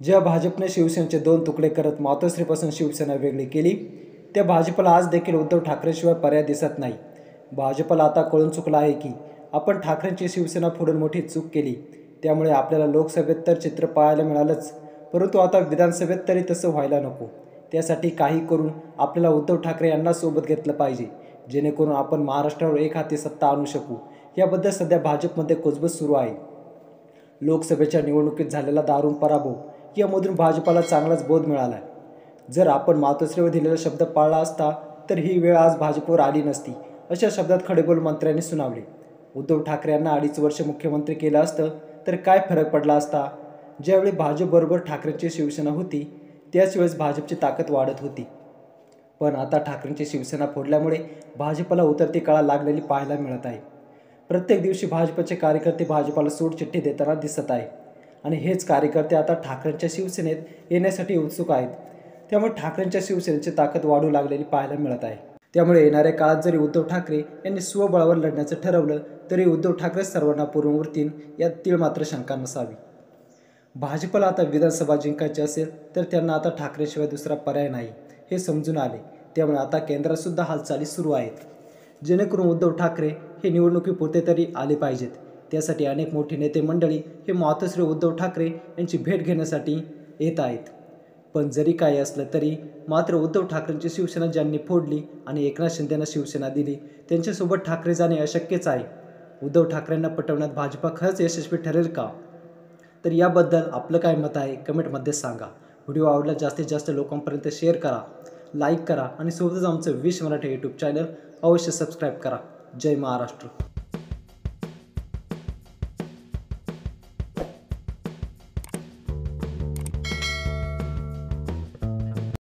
ज्या भाजपने शिवसेनेचे दोन तुकडे करत मातोश्रीपासून शिवसेना वेगळी केली, त्या भाजपला आज देखील उद्धव ठाकरेंशिवाय पर्याय दिसत नाही. भाजपला आता कळून चुकलं आहे की आपण ठाकरेंची शिवसेना फोडून मोठी चूक केली. त्यामुळे आपल्याला लोकसभेत तर चित्र पाहायला मिळालंच, परंतु आता विधानसभेत तरी तसं व्हायला नको. त्यासाठी काही करून आपल्याला उद्धव ठाकरे यांना सोबत घेतलं पाहिजे, जेणेकरून आपण महाराष्ट्रावर एक हाती सत्ता आणू शकू. याबद्दल सध्या भाजपमध्ये कुजबूज सुरू आहे. लोकसभेच्या निवडणुकीत झालेला दारुण पराभव यामधून भाजपला चांगलाच बोध मिळाला आहे. जर आपण मातोश्रीवर दिलेला शब्द पाळला असता तर ही वेळ आज भाजपवर आली नसती, अशा शब्दात खडेबोल मंत्र्यांनी सुनावले. उद्धव ठाकरे यांना 2.5 वर्ष मुख्यमंत्री केलं असतं तर काय फरक पडला असता? ज्यावेळी भाजपबरोबर ठाकरेंची शिवसेना होती त्याच वेळेस भाजपची ताकद वाढत होती. पण आता ठाकरेंची शिवसेना फोडल्यामुळे भाजपला उतरती कळा लागलेली पाहायला मिळत आहे. प्रत्येक दिवशी भाजपचे कार्यकर्ते भाजपला सोडचिठ्ठी देताना दिसत आहे आणि हेच कार्यकर्ते आता ठाकरेंच्या शिवसेनेत येण्यासाठी उत्सुक आहेत. त्यामुळे ठाकरेंच्या शिवसेनेची ताकद वाढू लागलेली पाहायला मिळत आहे. त्यामुळे येणाऱ्या काळात जरी उद्धव ठाकरे यांनी स्वबळावर लढण्याचं ठरवलं तरी उद्धव ठाकरे सर्वांना पुरून उरतील यात तीळ मात्र शंका नसावी. भाजपला आता विधानसभा जिंकायची असेल तर त्यांना आता ठाकरेशिवाय दुसरा पर्याय नाही हे समजून आले. त्यामुळे आता केंद्रात सुद्धा हालचाली सुरू आहेत, जेणेकरून उद्धव ठाकरे हे निवडणुकीपुरते तरी आले पाहिजेत. त्यासाठी अनेक मोठे नेते मंडळी हे मातोश्री उद्धव ठाकरे यांची भेट घेण्यासाठी येत आहेत. पण जरी काही असलं तरी मात्र उद्धव ठाकरेंची शिवसेना ज्यांनी फोडली आणि एकनाथ शिंदेंना शिवसेना दिली त्यांच्यासोबत ठाकरे जाणे अशक्यच आहे. उद्धव ठाकरेंना पटवण्यात भाजप खरंच यशस्वी ठरेल का? तर याबद्दल आपलं काय मत आहे कमेंटमध्ये सांगा. व्हिडिओ आवडला जास्तीत जास्त लोकांपर्यंत शेअर करा, लाईक करा आणि सोबतच आमचं 20 मराठी यूट्यूब चॅनल अवश्य सबस्क्राईब करा. जय महाराष्ट्र.